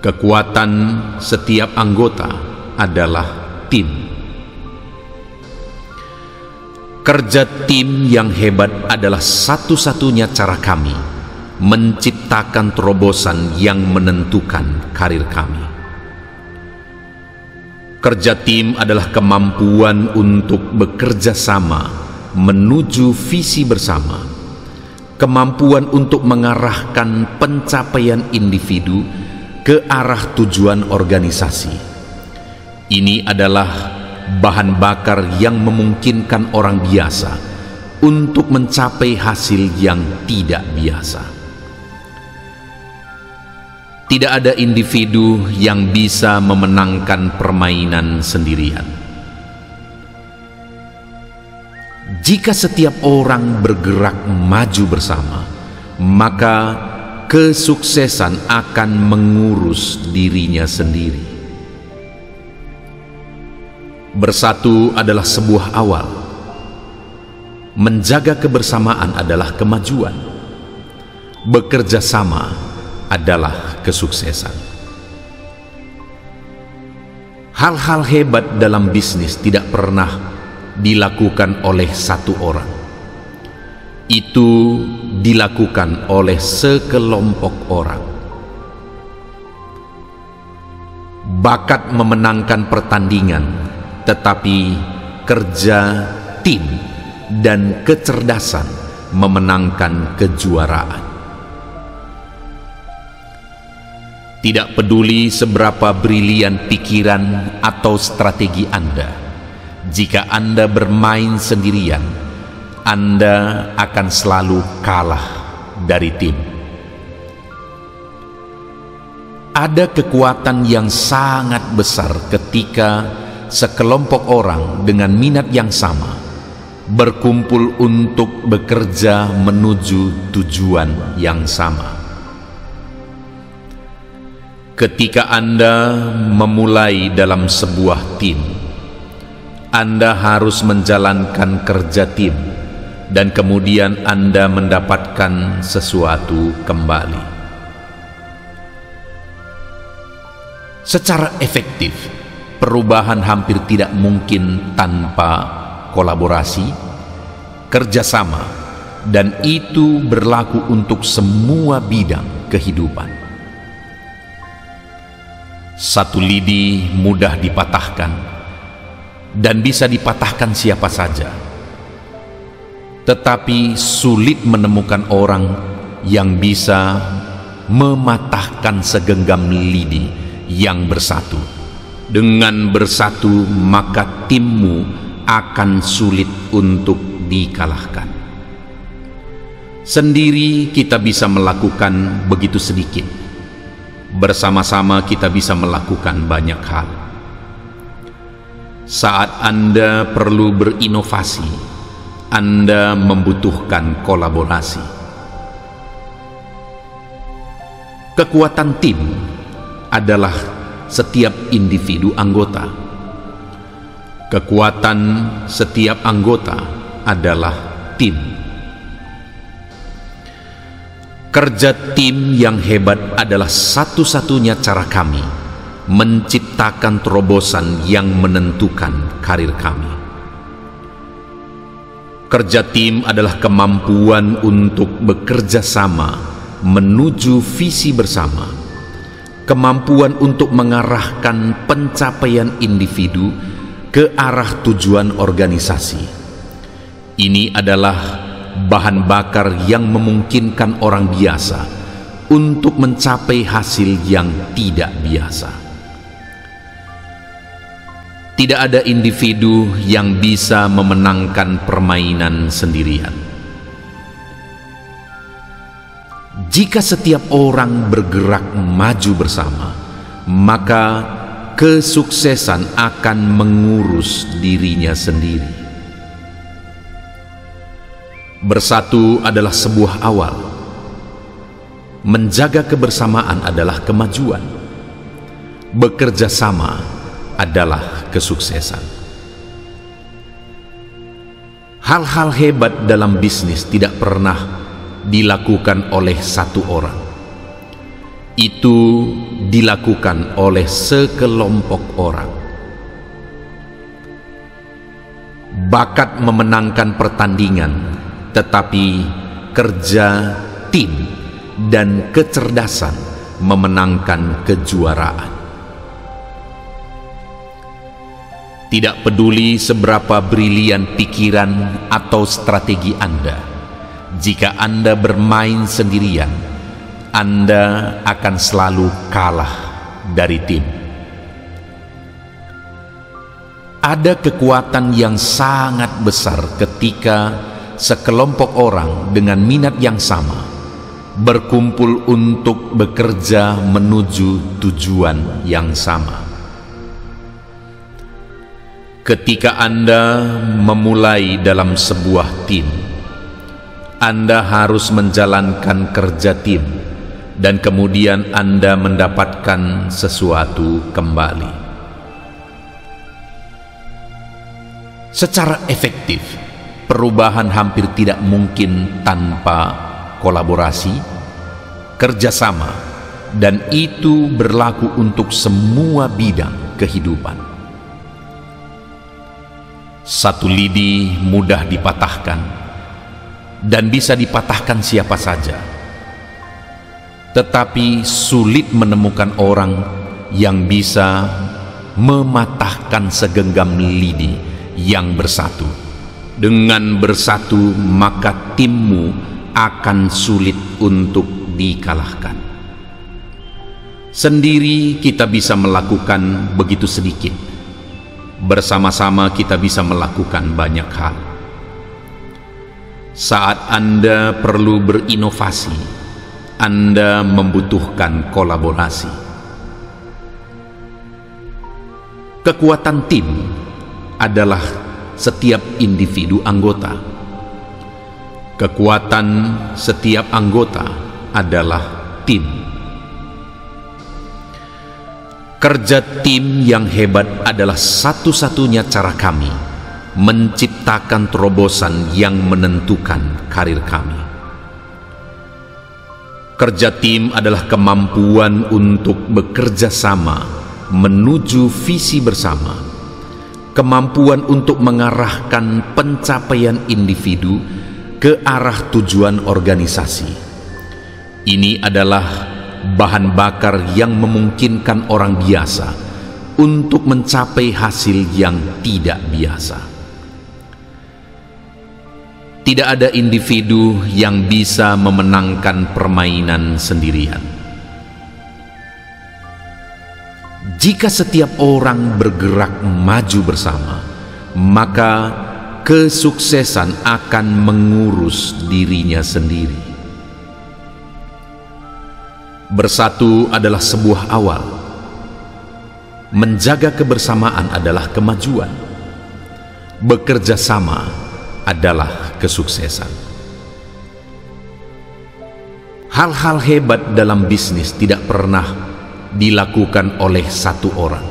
Kekuatan setiap anggota adalah tim. Kerja tim yang hebat adalah satu-satunya cara kami menciptakan terobosan yang menentukan karir kami. Kerja tim adalah kemampuan untuk bekerja sama menuju visi bersama, kemampuan untuk mengarahkan pencapaian individu ke arah tujuan organisasi. Ini adalah bahan bakar yang memungkinkan orang biasa untuk mencapai hasil yang tidak biasa. Tidak ada individu yang bisa memenangkan permainan sendirian. Jika setiap orang bergerak maju bersama, maka kesuksesan akan mengurus dirinya sendiri. Bersatu adalah sebuah awal. Menjaga kebersamaan adalah kemajuan. Bekerja sama adalah kesuksesan. Hal-hal hebat dalam bisnis tidak pernah dilakukan oleh satu orang. Itu dilakukan oleh sekelompok orang. Bakat memenangkan pertandingan, tetapi kerja tim dan kecerdasan memenangkan kejuaraan. Tidak peduli seberapa brilian pikiran atau strategi Anda, jika Anda bermain sendirian, Anda akan selalu kalah dari tim. Ada kekuatan yang sangat besar ketika sekelompok orang dengan minat yang sama berkumpul untuk bekerja menuju tujuan yang sama. Ketika Anda memulai dalam sebuah tim, Anda harus menjalankan kerja tim, dan kemudian Anda mendapatkan sesuatu kembali. Secara efektif, perubahan hampir tidak mungkin tanpa kolaborasi, kerjasama, dan itu berlaku untuk semua bidang kehidupan. Satu lidi mudah dipatahkan, dan bisa dipatahkan siapa saja. Tetapi sulit menemukan orang yang bisa mematahkan segenggam lidi yang bersatu. Dengan bersatu maka timmu akan sulit untuk dikalahkan. Sendiri kita bisa melakukan begitu sedikit. Bersama-sama kita bisa melakukan banyak hal. Saat Anda perlu berinovasi, Anda membutuhkan kolaborasi. Kekuatan tim adalah setiap individu anggota. Kekuatan setiap anggota adalah tim. Kerja tim yang hebat adalah satu-satunya cara kami menciptakan terobosan yang menentukan karir kami. Kerja tim adalah kemampuan untuk bekerja sama menuju visi bersama, kemampuan untuk mengarahkan pencapaian individu ke arah tujuan organisasi. Ini adalah bahan bakar yang memungkinkan orang biasa untuk mencapai hasil yang tidak biasa. Tidak ada individu yang bisa memenangkan permainan sendirian. Jika setiap orang bergerak maju bersama, maka kesuksesan akan mengurus dirinya sendiri. Bersatu adalah sebuah awal. Menjaga kebersamaan adalah kemajuan. Bekerja sama adalah kesuksesan. Hal-hal hebat dalam bisnis tidak pernah dilakukan oleh satu orang. Itu dilakukan oleh sekelompok orang. Bakat memenangkan pertandingan, tetapi kerja tim dan kecerdasan memenangkan kejuaraan. Tidak peduli seberapa brilian pikiran atau strategi Anda, jika Anda bermain sendirian, Anda akan selalu kalah dari tim. Ada kekuatan yang sangat besar ketika sekelompok orang dengan minat yang sama berkumpul untuk bekerja menuju tujuan yang sama. Ketika Anda memulai dalam sebuah tim, Anda harus menjalankan kerja tim dan kemudian Anda mendapatkan sesuatu kembali. Secara efektif, perubahan hampir tidak mungkin tanpa kolaborasi, kerjasama, dan itu berlaku untuk semua bidang kehidupan. Satu lidi mudah dipatahkan dan bisa dipatahkan siapa saja, tetapi sulit menemukan orang yang bisa mematahkan segenggam lidi yang bersatu. Dengan bersatu maka timmu akan sulit untuk dikalahkan. Sendiri kita bisa melakukan begitu sedikit. Bersama-sama kita bisa melakukan banyak hal. Saat Anda perlu berinovasi, Anda membutuhkan kolaborasi. Kekuatan tim adalah setiap individu anggota. Kekuatan setiap anggota adalah tim. Kerja tim yang hebat adalah satu-satunya cara kami menciptakan terobosan yang menentukan karir kami. Kerja tim adalah kemampuan untuk bekerja sama menuju visi bersama, kemampuan untuk mengarahkan pencapaian individu ke arah tujuan organisasi. Ini adalah bahan bakar yang memungkinkan orang biasa untuk mencapai hasil yang tidak biasa. Tidak ada individu yang bisa memenangkan permainan sendirian. Jika setiap orang bergerak maju bersama, maka kesuksesan akan mengurus dirinya sendiri. Bersatu adalah sebuah awal. Menjaga kebersamaan adalah kemajuan. Bekerja sama adalah kesuksesan. Hal-hal hebat dalam bisnis tidak pernah dilakukan oleh satu orang.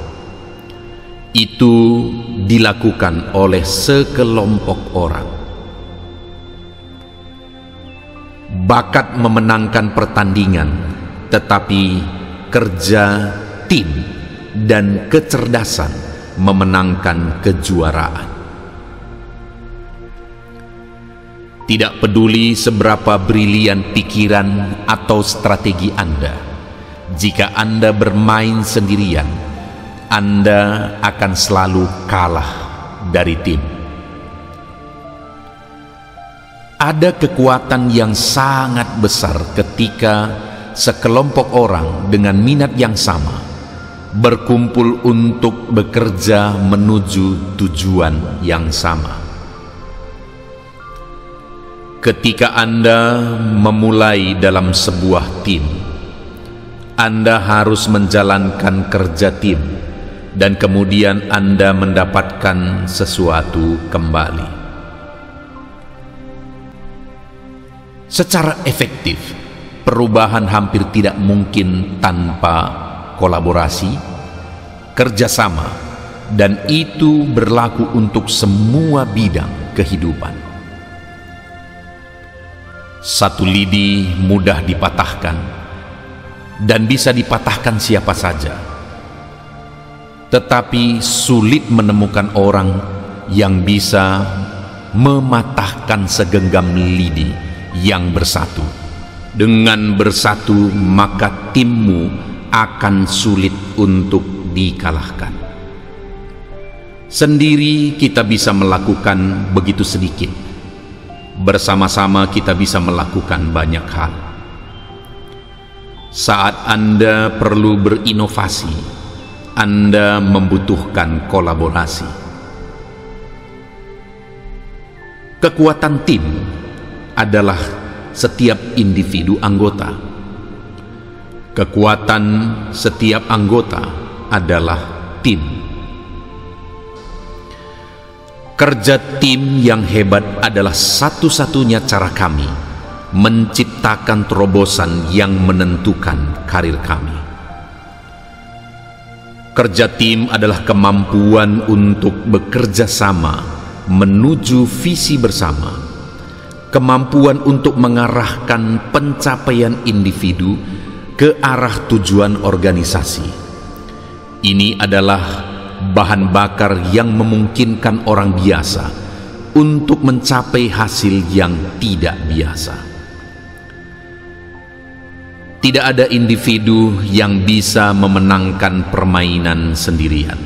Itu dilakukan oleh sekelompok orang. Bakat memenangkan pertandingan, tetapi kerja tim dan kecerdasan memenangkan kejuaraan. Tidak peduli seberapa brilian pikiran atau strategi Anda, jika Anda bermain sendirian, Anda akan selalu kalah dari tim. Ada kekuatan yang sangat besar ketika sekelompok orang dengan minat yang sama berkumpul untuk bekerja menuju tujuan yang sama. Ketika Anda memulai dalam sebuah tim, Anda harus menjalankan kerja tim, dan kemudian Anda mendapatkan sesuatu kembali. Secara efektif, perubahan hampir tidak mungkin tanpa kolaborasi, kerjasama, dan itu berlaku untuk semua bidang kehidupan. Satu lidi mudah dipatahkan, dan bisa dipatahkan siapa saja. Tetapi sulit menemukan orang yang bisa mematahkan segenggam lidi yang bersatu. Dengan bersatu, maka timmu akan sulit untuk dikalahkan. Sendiri kita bisa melakukan begitu sedikit. Bersama-sama kita bisa melakukan banyak hal. Saat Anda perlu berinovasi, Anda membutuhkan kolaborasi. Kekuatan tim adalah setiap individu anggota. Kekuatan setiap anggota adalah tim. Kerja tim yang hebat adalah satu-satunya cara kami menciptakan terobosan yang menentukan karir kami. Kerja tim adalah kemampuan untuk bekerja sama menuju visi bersama, kemampuan untuk mengarahkan pencapaian individu ke arah tujuan organisasi. Ini adalah bahan bakar yang memungkinkan orang biasa untuk mencapai hasil yang tidak biasa. Tidak ada individu yang bisa memenangkan permainan sendirian.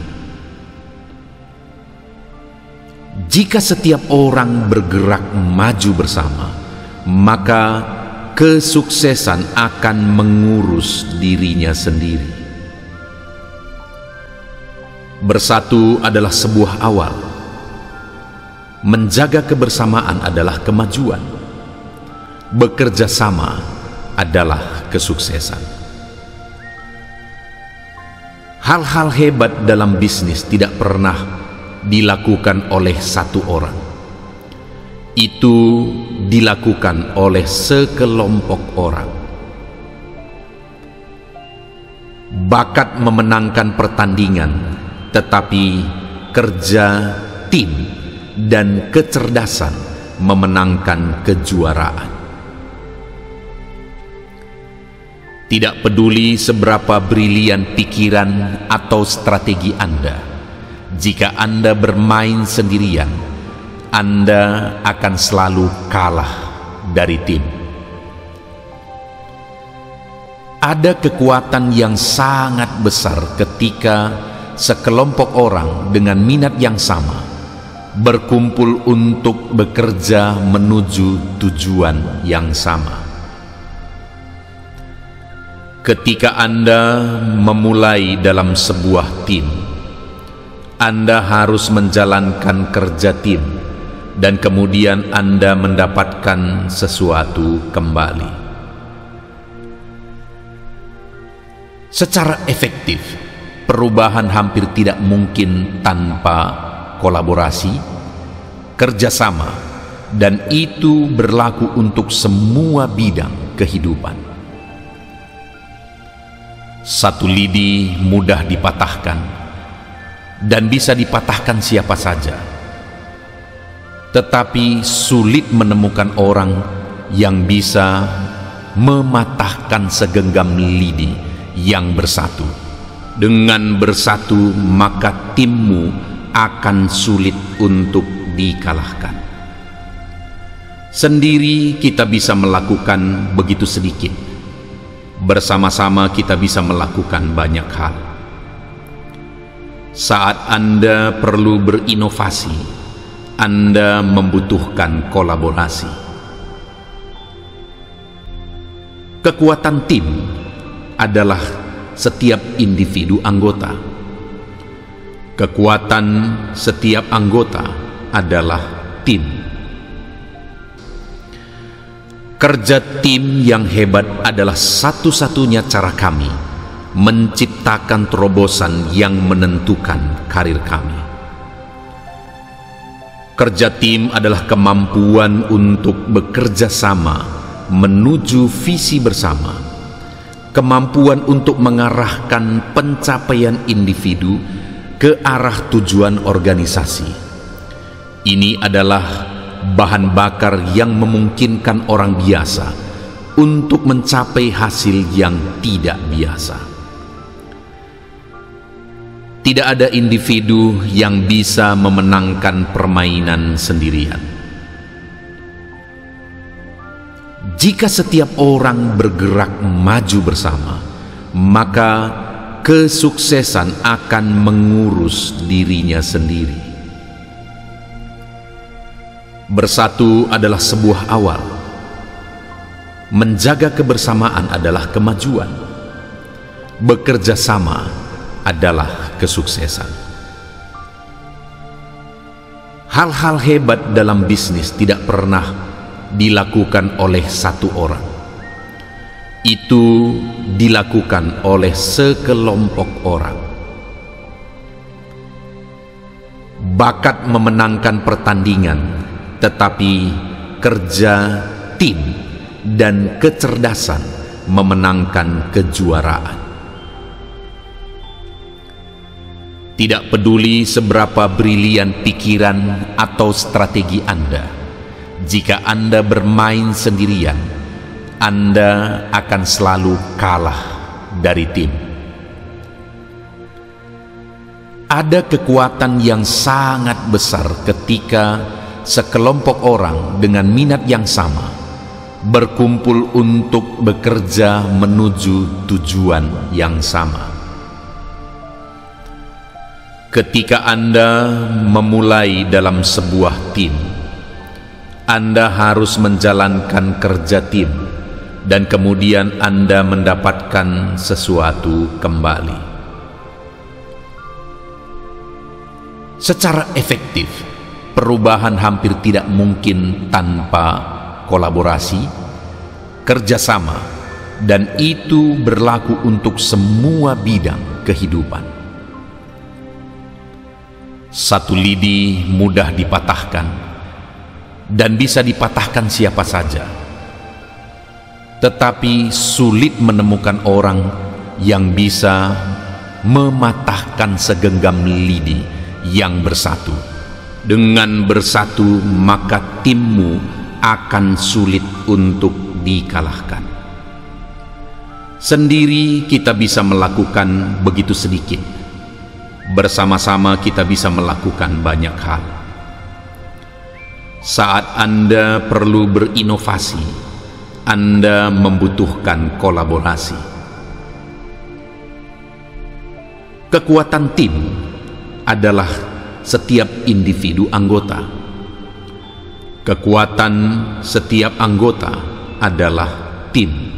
Jika setiap orang bergerak maju bersama, maka kesuksesan akan mengurus dirinya sendiri. Bersatu adalah sebuah awal. Menjaga kebersamaan adalah kemajuan. Bekerja sama adalah kesuksesan. Hal-hal hebat dalam bisnis tidak pernah dilakukan oleh satu orang. Itu dilakukan oleh sekelompok orang. Bakat memenangkan pertandingan, tetapi kerja tim dan kecerdasan memenangkan kejuaraan. Tidak peduli seberapa brilian pikiran atau strategi Anda, jika Anda bermain sendirian, Anda akan selalu kalah dari tim. Ada kekuatan yang sangat besar ketika sekelompok orang dengan minat yang sama berkumpul untuk bekerja menuju tujuan yang sama. Ketika Anda memulai dalam sebuah tim, Anda harus menjalankan kerja tim, dan kemudian Anda mendapatkan sesuatu kembali. Secara efektif, perubahan hampir tidak mungkin tanpa kolaborasi, kerjasama, dan itu berlaku untuk semua bidang kehidupan. Satu lidi mudah dipatahkan, dan bisa dipatahkan siapa saja. Tetapi sulit menemukan orang yang bisa mematahkan segenggam lidi yang bersatu. Dengan bersatu, maka timmu akan sulit untuk dikalahkan. Sendiri kita bisa melakukan begitu sedikit. Bersama-sama kita bisa melakukan banyak hal. Saat Anda perlu berinovasi, Anda membutuhkan kolaborasi. Kekuatan tim adalah setiap individu anggota. Kekuatan setiap anggota adalah tim. Kerja tim yang hebat adalah satu-satunya cara kami menciptakan terobosan yang menentukan karir kami. Kerja tim adalah kemampuan untuk bekerja sama menuju visi bersama, kemampuan untuk mengarahkan pencapaian individu ke arah tujuan organisasi. Ini adalah bahan bakar yang memungkinkan orang biasa untuk mencapai hasil yang tidak biasa. Tidak ada individu yang bisa memenangkan permainan sendirian. Jika setiap orang bergerak maju bersama, maka kesuksesan akan mengurus dirinya sendiri. Bersatu adalah sebuah awal. Menjaga kebersamaan adalah kemajuan. Bekerja sama adalah kesuksesan. Hal-hal hebat dalam bisnis tidak pernah dilakukan oleh satu orang. Itu dilakukan oleh sekelompok orang. Bakat memenangkan pertandingan, tetapi kerja tim dan kecerdasan memenangkan kejuaraan. Tidak peduli seberapa brilian pikiran atau strategi Anda, jika Anda bermain sendirian, Anda akan selalu kalah dari tim. Ada kekuatan yang sangat besar ketika sekelompok orang dengan minat yang sama berkumpul untuk bekerja menuju tujuan yang sama. Ketika Anda memulai dalam sebuah tim, Anda harus menjalankan kerja tim, dan kemudian Anda mendapatkan sesuatu kembali. Secara efektif, perubahan hampir tidak mungkin tanpa kolaborasi, kerjasama, dan itu berlaku untuk semua bidang kehidupan. Satu lidi mudah dipatahkan, dan bisa dipatahkan siapa saja. Tetapi sulit menemukan orang yang bisa mematahkan segenggam lidi yang bersatu. Dengan bersatu, maka timmu akan sulit untuk dikalahkan. Sendiri kita bisa melakukan begitu sedikit. Bersama-sama kita bisa melakukan banyak hal. Saat Anda perlu berinovasi, Anda membutuhkan kolaborasi. Kekuatan tim adalah setiap individu anggota. Kekuatan setiap anggota adalah tim.